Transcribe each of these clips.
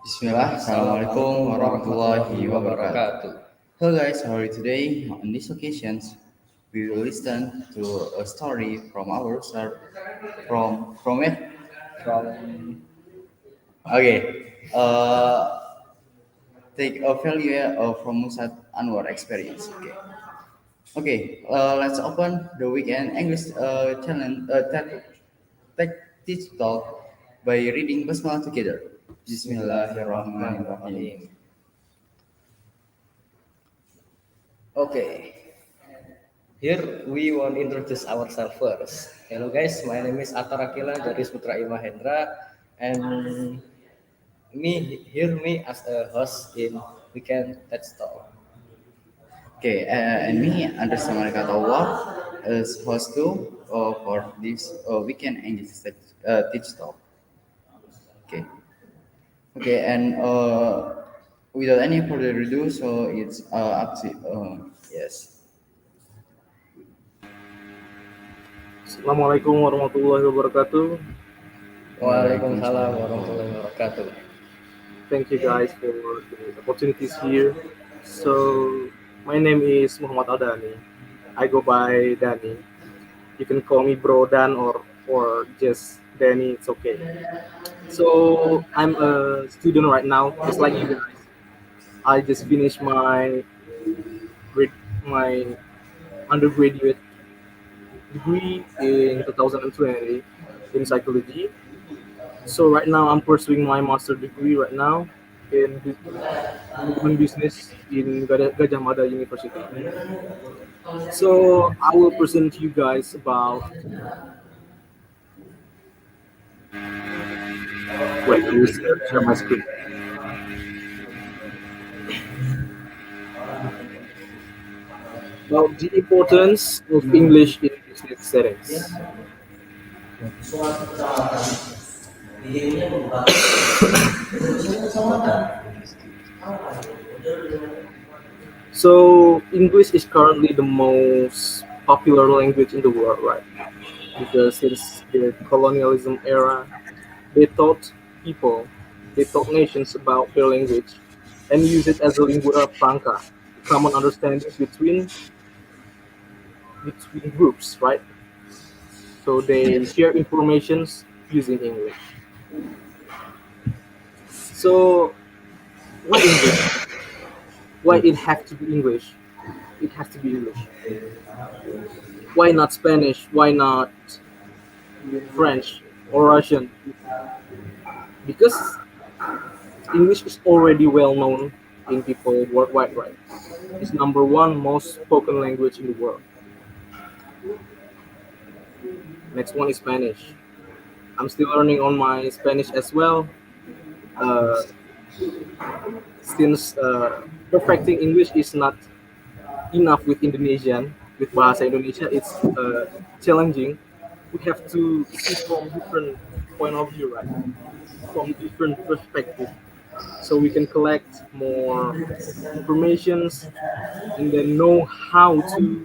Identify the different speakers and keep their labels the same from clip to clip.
Speaker 1: Bismillah, Assalamualaikum warahmatullahi wabarakatuh.
Speaker 2: wabarakatuh.
Speaker 1: Hello guys, how are you today? On this occasions, we will listen to a story from our sir, from it.
Speaker 2: From
Speaker 1: Okay, take a value from Musad Anwar experience. Okay, let's open the weekend English challenge tech teach talk by reading Basmalah together. Bismillahirrahmanirrahim.
Speaker 2: Bismillahirrahmanirrahim. Okay, here we want to introduce ourselves first. Hello guys, my name is Atharaqilla dari Putra Imahendra, and me as a host in Weekend Let's Talk.
Speaker 1: Okay, and me, Andresta as host too for this weekend English teach talk. Okay, okay, and without any further ado, so it's up to yes.
Speaker 3: Assalamualaikum warahmatullahi wabarakatuh.
Speaker 2: Waalaikumsalam warahmatullahi wabarakatuh.
Speaker 3: Thank you guys for the opportunities here. So, my name is Muhammad Aldhany. I go by Danny. You can call me Bro Dan or just Danny. It's okay. So, I'm a student right now, just like you guys. I just finished my undergraduate degree in 2020 in psychology. So right now I'm pursuing my master degree right now in management business in Gajah Mada University. So I will present you guys about. Wait, let me share my screen. About the importance of English in business settings. So English is currently the most popular language in the world, right? Because since the colonialism era, they taught people, they taught nations about their language and use it as a lingua franca, common understanding between groups, right? So they share informations using English. So why English? Why it have to be English? It has to be English. Why not Spanish? Why not French or Russian? Because English is already well known in people worldwide, right? It's number one most spoken language in the world. Next one is Spanish. I'm still learning on my Spanish as well. Uh, since perfecting English is not enough with Indonesian, with bahasa Indonesia, it's challenging. We have to see from different point of view, right? From different perspective, so we can collect more informations and then know how to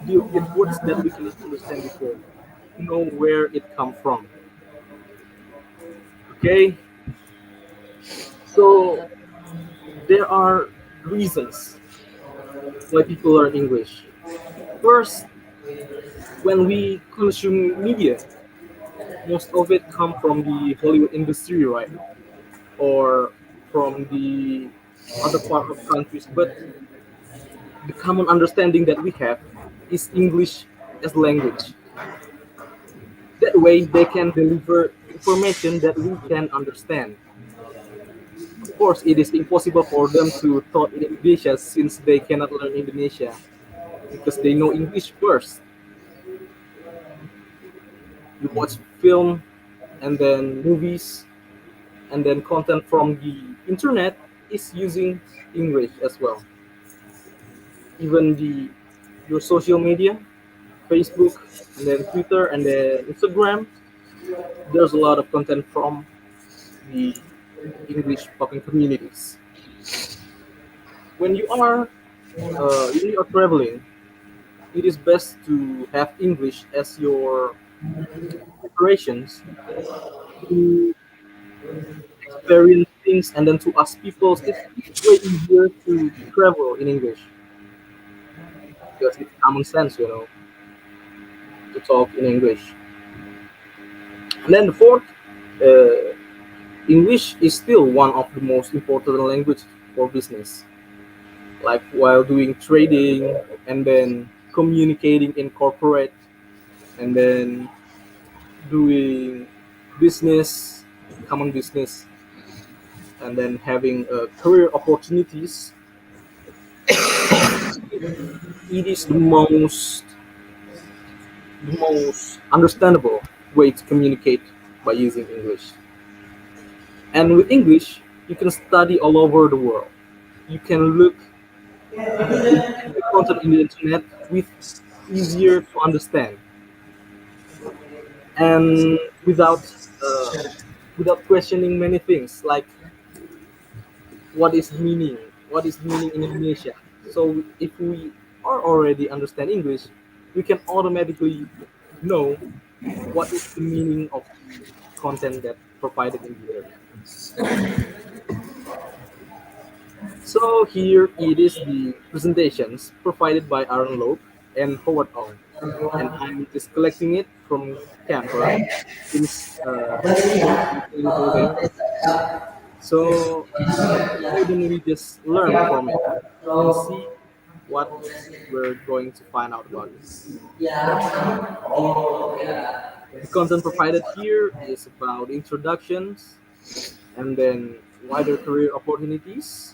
Speaker 3: deal with words that we can understand before, know where it come from. Okay, so there are reasons why people learn English. First, when we consume media, most of it come from the Hollywood industry, right? Or from the other part of countries, but the common understanding that we have is English as language. That way, they can deliver information that we can understand. Of course, it is impossible for them to talk in Indonesia since they cannot learn Indonesia because they know English first. You watch film and then movies and then content from the internet is using English as well. Even your social media, Facebook, and then Twitter, and then Instagram, there's a lot of content from the English talking communities. When you are traveling, it is best to have English as your preparations to experience things and then to ask people, it's way easier to travel in English because it's common sense, to talk in English. And then the fourth, uh, English is still one of the most important language for business. Like while doing trading and then communicating in corporate and then doing business, common business, and then having career opportunities, it is the most understandable way to communicate by using English. And with English, you can study all over the world. You can look at the content in the internet with easier to understand and uh, without questioning many things like what is the meaning, what is the meaning in Indonesia. So if we are already understand English, we can automatically know what is the meaning of the content that provided in the internet. So here it is the presentations provided by Aaron Loeb and Howard Ong, and I'm just collecting it from Canva since it's available there. So why don't we just learn from it and see what we're going to find out about it. The content provided here is about introductions and then wider career opportunities,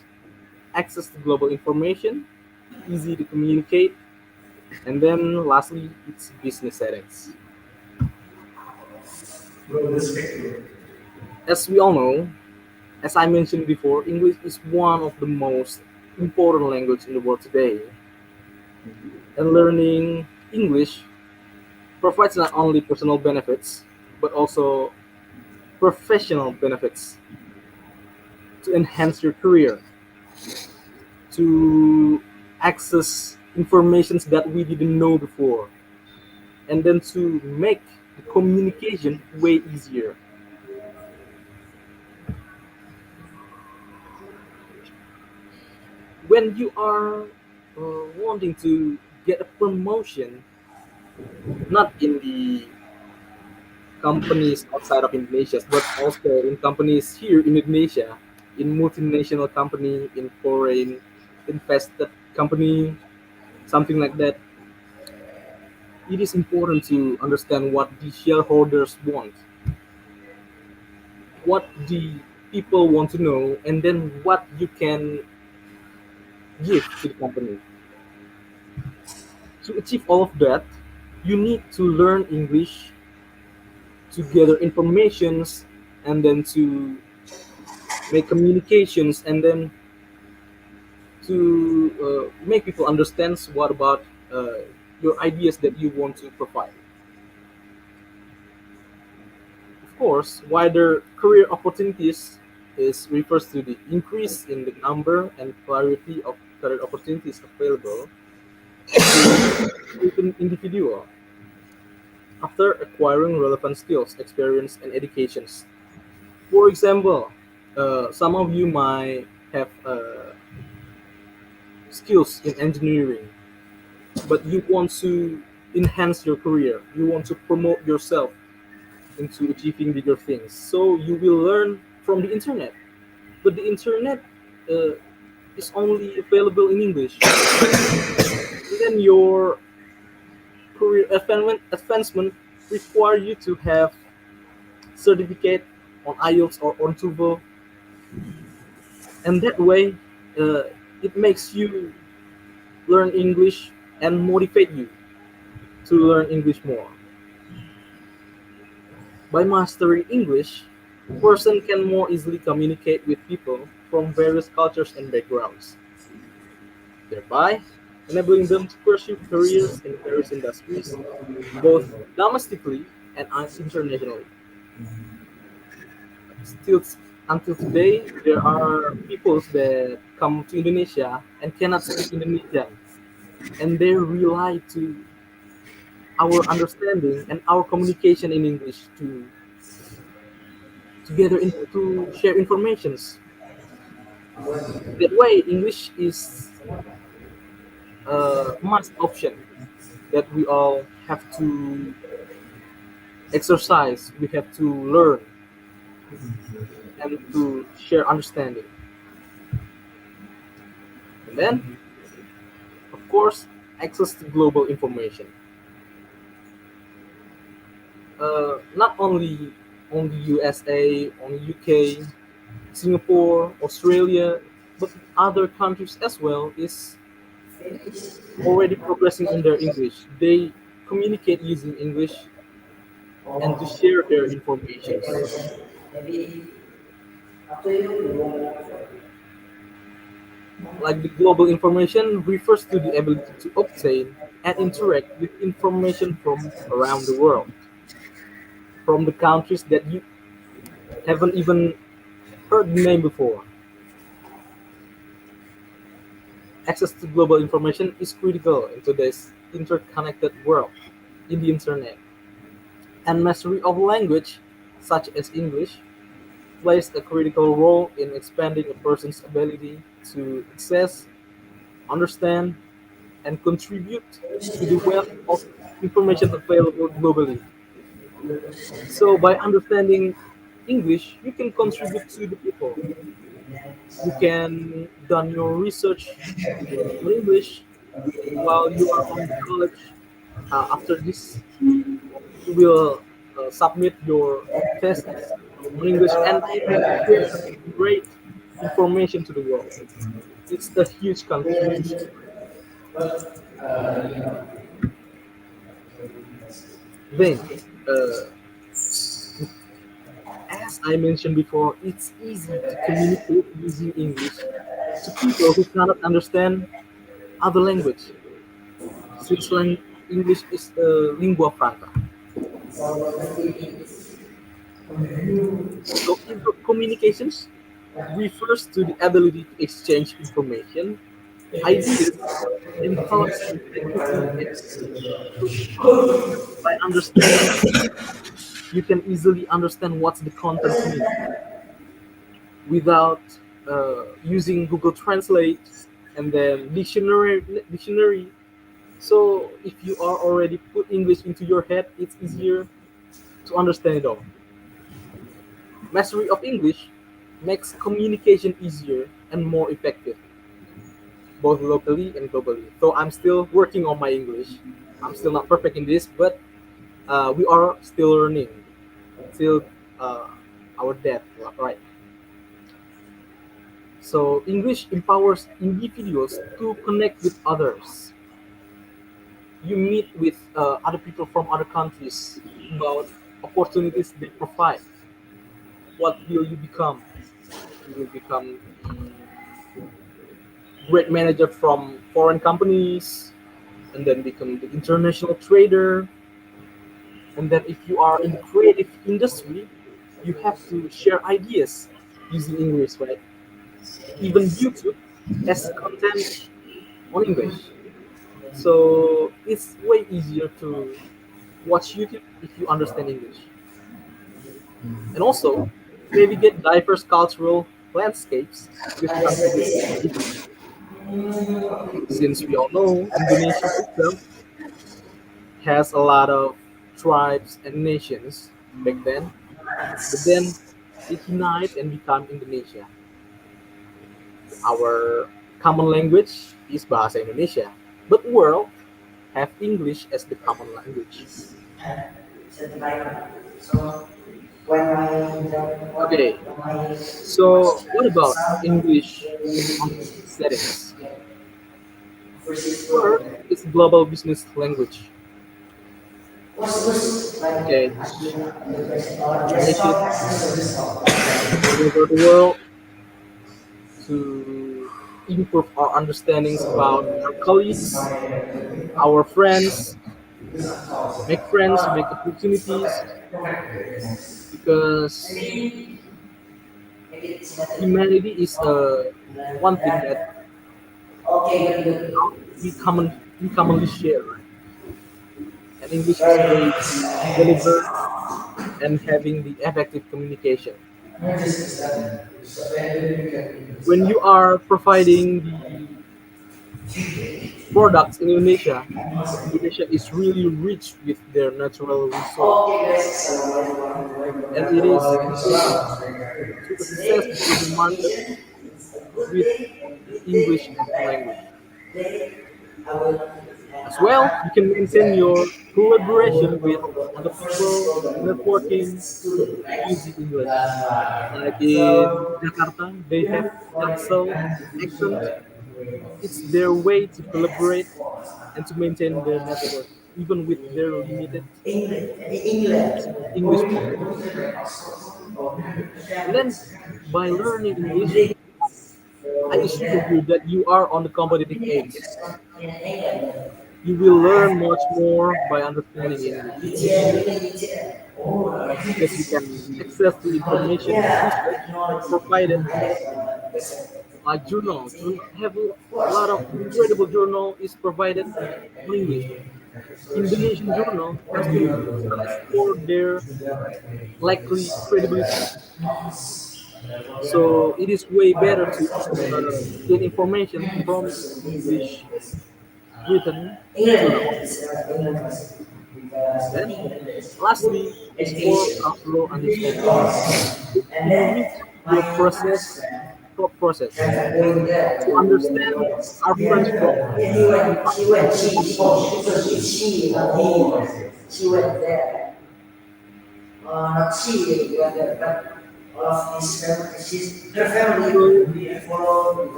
Speaker 3: access to global information, easy to communicate, and then lastly, it's business settings. As we all know, as I mentioned before, English is one of the most important language in the world today. And learning English provides not only personal benefits, but also professional benefits to enhance your career, to access informations that we didn't know before, and then to make the communication way easier. When you are wanting to get a promotion, not in the companies outside of Indonesia, but also in companies here in Indonesia, in multinational company, in foreign invested company, something like that, it is important to understand what the shareholders want, what the people want to know, and then what you can give to the company. To achieve all of that, you need to learn English to gather informations and then to make communications and then to make people understand what about your ideas that you want to provide. Of course, wider career opportunities is refers to the increase in the number and variety of career opportunities available to an individual after acquiring relevant skills, experience, and educations. For example, some of you might have skills in engineering, but you want to enhance your career. You want to promote yourself into achieving bigger things. So you will learn from the internet, but the internet uh, is only available in English. And then your career advancement require you to have certificate on IELTS or on TOEFL, and that way uh, it makes you learn English and motivate you to learn English more. By mastering English, a person can more easily communicate with people from various cultures and backgrounds, thereby enabling them to pursue careers in various industries, both domestically and internationally. Still, until today, there are peoples that come to Indonesia and cannot speak Indonesian, and they rely to our understanding and our communication in English to share informations That way, English is a must option that we all have to exercise, we have to learn, and to share understanding. And then, of course, access to global information. Not only on the USA, on the UK, Singapore, Australia, but other countries as well is already progressing in their English. They communicate using English and to share their information. Like the global information refers to the ability to obtain and interact with information from around the world, from the countries that you haven't even heard the name before. Access to global information is critical in today's interconnected world in the internet. And mastery of language, such as English, plays a critical role in expanding a person's ability to access, understand, and contribute to the wealth of information available globally. So, by understanding English, you can contribute to the people. You can done your research in English while you are on the college. After this, you will submit your tests on English, and you can share great information to the world. It's a huge contribution. Then, uh, as I mentioned before, it's easy to communicate using English to people who cannot understand other language. Switzerland English is a lingua franca. So, communications refers to the ability to exchange information, ideas, and thoughts effectively and efficiently. By understanding, you can easily understand what the content means without using Google Translate and then dictionary. So if you are already put English into your head, it's easier to understand it all. Mastery of English makes communication easier and more effective, both locally and globally. So I'm still working on my English. I'm still not perfect in this, but we are still learning till uh, our death, right? So English empowers individuals to connect with others. You meet with other people from other countries about opportunities they provide. What will you become? You will become great manager from foreign companies, and then become the international trader. And then if you are in the creative industry, you have to share ideas using English, right? Even YouTube has content on English. So it's way easier to watch YouTube if you understand English. And also, navigate diverse cultural landscapes with confidence in English. Since we all know, Indonesia itself has a lot of tribes and nations back then, but then it united and become Indonesia. Our common language is Bahasa Indonesia, but world have English as the common language. Okay, so what about English in office settings? First, it's global business language. Okay, communication all over the world to improve our understandings about our colleagues, our friends, make opportunities, because humanity is one thing that we commonly share, right? And English is a way to deliver and having the effective communication. When you are providing the products in Indonesia, Indonesia is really rich with their natural resources, and it is important to access the global market with the English as a language. As well, you can maintain your collaboration with other people, networking using English. Like in Jakarta, they have Excel, accent. It's their way to collaborate and to maintain their network, even with their limited English speakers. And then, by learning English, I assure you that you are on the competitive edge. You will learn much more by understanding English because you can access the information and research provided like journals. Have a lot of incredible journal is provided in English. Indonesian journal has been criticized for their likely credibility. So it is way better to get information from English written journal. Then, lastly, is for cultural understanding. It enrich your process, thought process. To understand our friends from so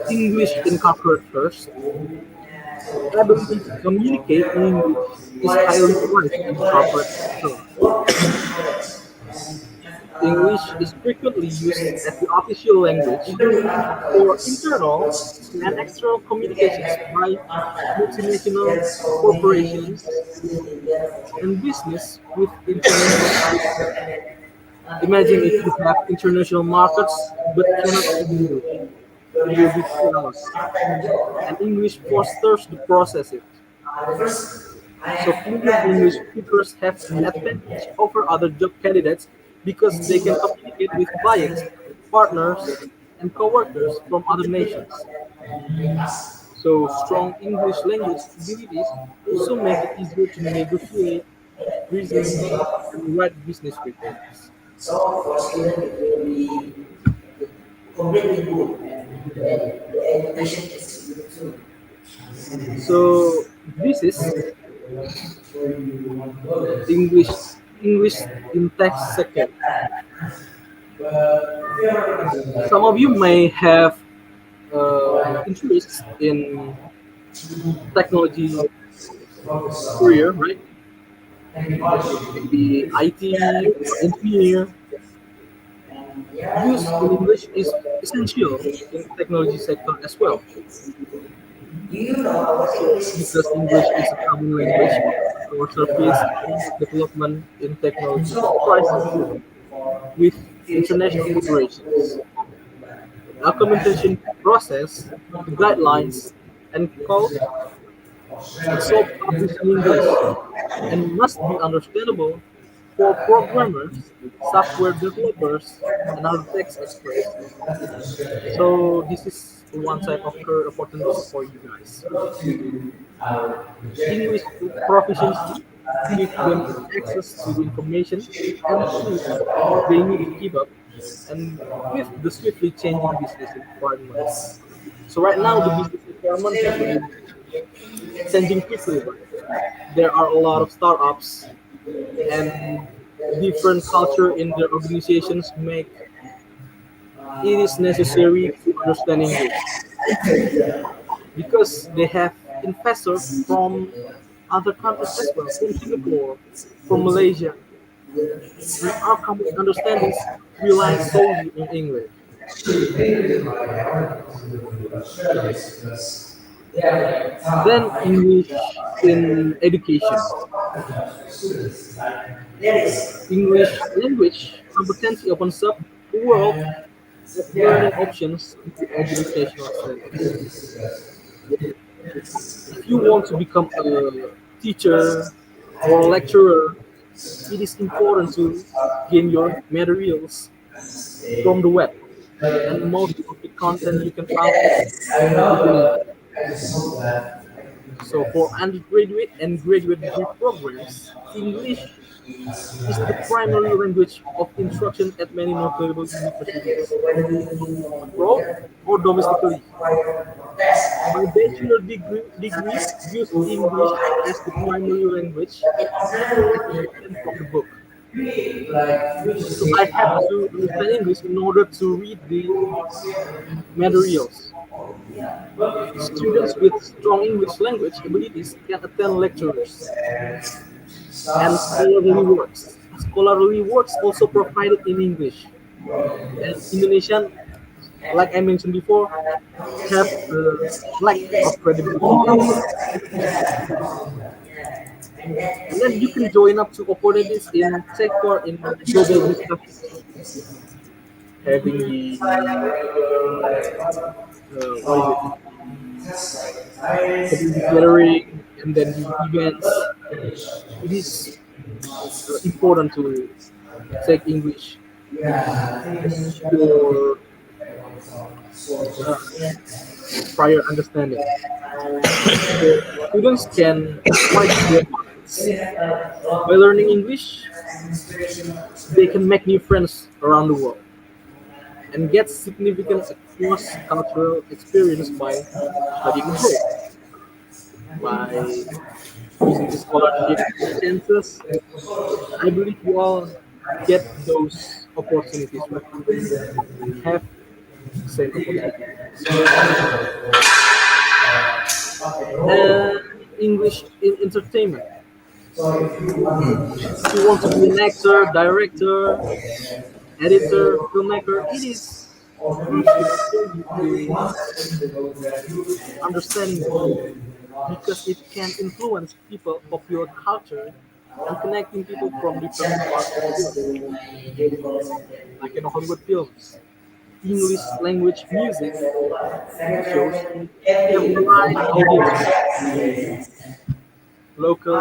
Speaker 3: English incorporate first. Ability to communicate in English is highly prized in corporate sector. English is frequently used as the official language for internal and external communications by multinational corporations and business with international clients. Imagine if you have international markets but cannot speak English. It will be chaos. And English fosters the process it. So fluent English speakers have an advantage over other job candidates because they can communicate with clients, partners, and coworkers from other nations. So strong English language abilities also make it easier to negotiate, reason, and write business reports. So this is English English in text second. Some of you may have interest in technology career, right? Maybe IT or engineer. Use in English is essential in technology sector as well. So because English is a common language for service development in technology enterprises with international corporations. Documentation process, guidelines, and code it's all published in English and must be understandable for programmers, software developers, and other tech experts. So this is one type of career opportunity for you guys. English proficiency gives them access to the information and tools they need to keep up and with the swiftly changing business requirements. So right now the business requirement has been changing quickly. Right? There are a lot of startups and different culture in their organizations make it is necessary to understand English because they have investors from other countries as well, from Singapore, from Malaysia, and our company understandings rely solely on English. Then English in education. English language competency opens up a world of learning options in the educational settings. If you want to become a teacher or lecturer, it is important to gain your materials from the web, and most of the content you can find is in English. So for undergraduate and graduate degree programs, English is the primary language of instruction at many notable universities, abroad or domestically. My bachelor degree used English as the primary language as the content from the book. So I have to understand English in order to read the materials. Students with strong English language abilities can attend lectures and scholarly works also provided in English. And Indonesian, like I mentioned before, have a lack of credibility. And then you can join up to opportunities in sector in global discussions, having the what is it? Having the gathering and then the events. It is important to take English as your uh, prior understanding. So students can widen their minds. By learning English, they can make new friends around the world and get significant cross-cultural experience by studying abroad, by using the scholarship chances. I believe you all get those opportunities, right? Have the same opportunity. And English in entertainment. If you want to be an actor, director, editor, filmmaker, it is crucial for you to understand English because it can influence people of your culture and connecting people from different parts of the world, like in Hollywood films. English language music shows have wide audience local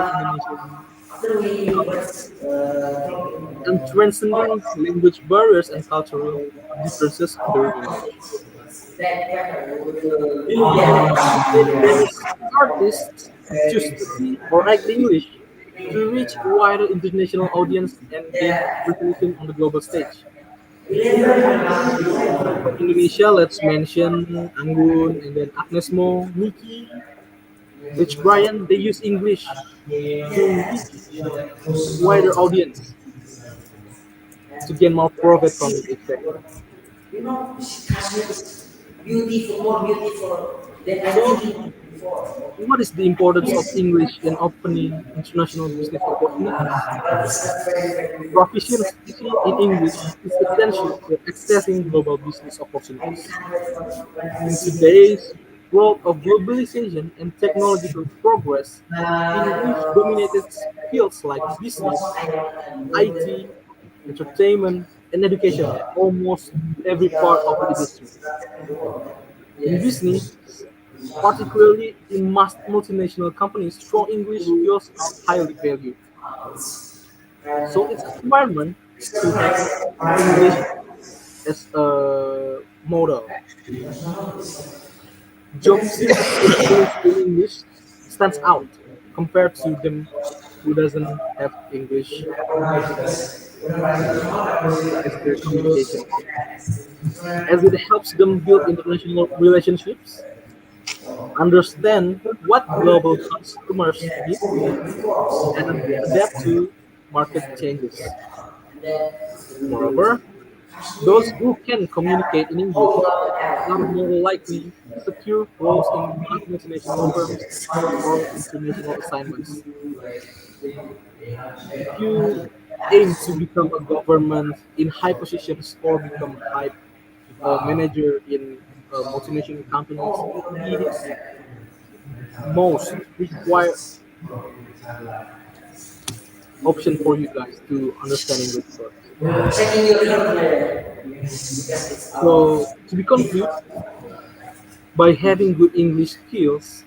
Speaker 3: Indonesian context and transcending language barriers and cultural differences through English. Famous artists choose to sing or act English to reach a wider international audience and gain recognition on the global stage. From Indonesia, let's mention Anggun and then Agnes Mo, Nikki, Rich Brian. They use English to reach wider audience to gain more profit from it, etc. So, what is the importance of English in opening international business opportunities? Proficiency in English is essential for accessing global business opportunities. In today's world of globalization and technological progress, English dominated fields like business, IT, entertainment, and education in almost every part of the industry. In business, particularly in multinational companies, strong English skills are highly valued. So it's a requirement to have English as a model. Job seekers with fluency in English stands out compared to them who doesn't have English as their communication, as it helps them build international relationships, understand what global customers need, and adapt to market changes. Moreover, those who can communicate in English are more likely to secure roles in multinational firms or international assignments. If you aim to become a government in high positions or become high manager in multinational companies, it is most required option for you guys to understand English first. So to be conclude, by having good English skills,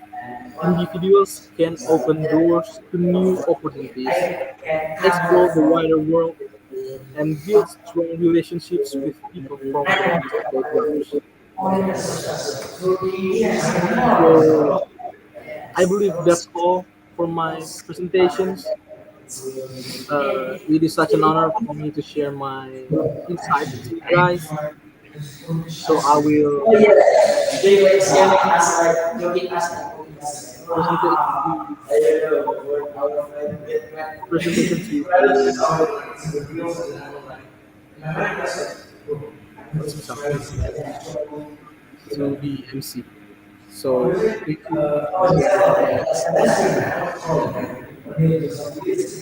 Speaker 3: individuals can open doors to new opportunities, explore the wider world, and build strong relationships with people from diverse backgrounds. So I believe that's all for my presentations. It is such an honor for me to share my insights to you guys. So I will presentation to presentation what's this up? To the MC. So thank you.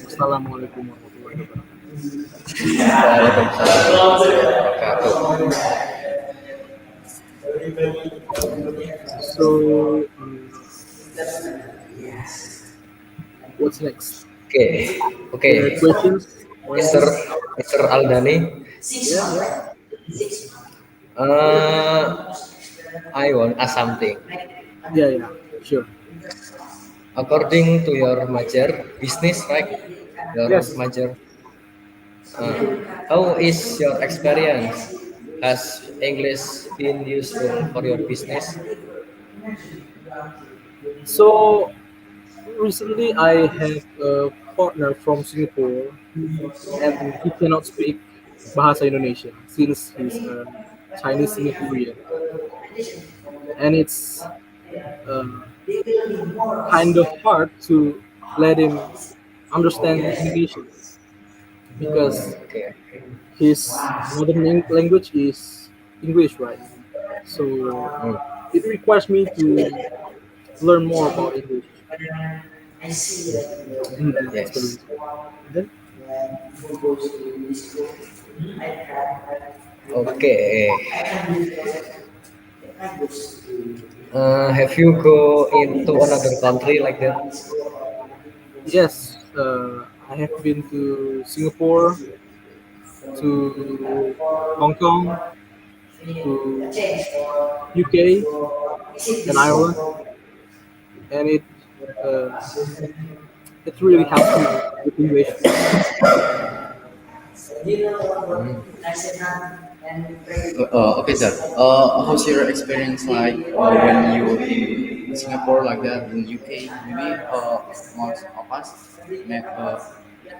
Speaker 3: Assalamualaikum warahmatullahi wabarakatuh.
Speaker 2: Waalaikumsalam warahmatullahi wabarakatuh.
Speaker 3: So what's next?
Speaker 2: Oke, oke.
Speaker 3: There are questions?
Speaker 2: Mr. Mr. Aldhany,
Speaker 3: Yeah.
Speaker 2: I want ask something.
Speaker 3: Yeah. Sure.
Speaker 2: According to your major, business, right? Your
Speaker 3: Yes.
Speaker 2: major. How is your experience? Has English been useful for your business?
Speaker 3: So recently I have a partner from Singapore and he cannot speak Bahasa Indonesia since he's a Chinese Singaporean. And it's uh, kind of hard to let him understand English because
Speaker 2: Okay.
Speaker 3: his mother language is English, right? So
Speaker 2: Hmm.
Speaker 3: it requires me to learn more about English. That's the
Speaker 2: Yes.
Speaker 3: reason. Then,
Speaker 2: Okay. Have you go into another country like that?
Speaker 3: yes, I have been to Singapore, to Hong Kong, to UK and Ireland, and uh, it really helps me with English.
Speaker 1: Okay, sir. How's your experience like when you in Singapore like that in UK? Maybe most of us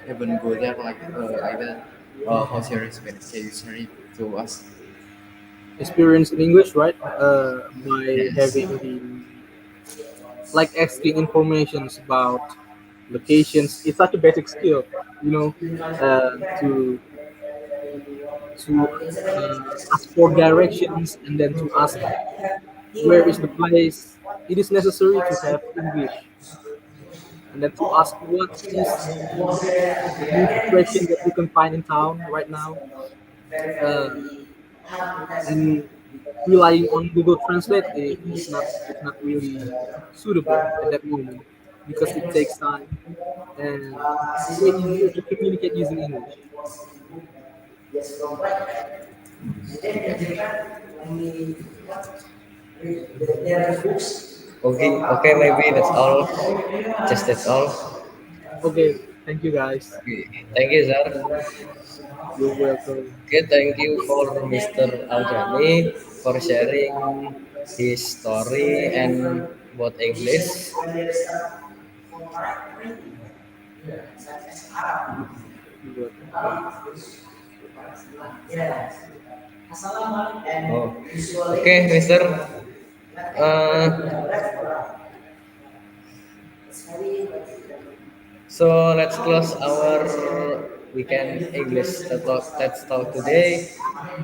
Speaker 1: haven't go there like that. How's your experience? Can you share it to us?
Speaker 3: Experience in English, right? By
Speaker 1: Yes.
Speaker 3: having the like asking informations about locations. It's such a basic skill, you know, to ask for directions and then to ask where is the place. It is necessary to have English, and then to ask what is the new situation that you can find in town right now, uh, and relying on Google Translate is not really suitable at that moment because it takes time and it's way easier to communicate using English.
Speaker 2: Okay, okay, maybe that's all. Just that's all.
Speaker 3: Okay, thank you guys.
Speaker 2: Okay, thank you, sir.
Speaker 3: You're welcome.
Speaker 2: Okay, thank you for Mr. Aldhany for sharing his story and about English.
Speaker 3: You're welcome.
Speaker 2: Oh, okay, Mister. Uh, so let's close our weekend English TED Talk today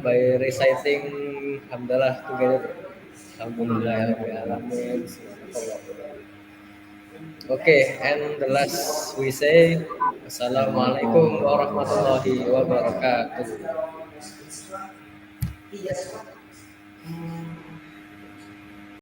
Speaker 2: by reciting Alhamdulillah together. Alhamdulillah, ya Rabbil Alamin. Okay, and the last we say Assalamualaikum warahmatullahi wabarakatuh.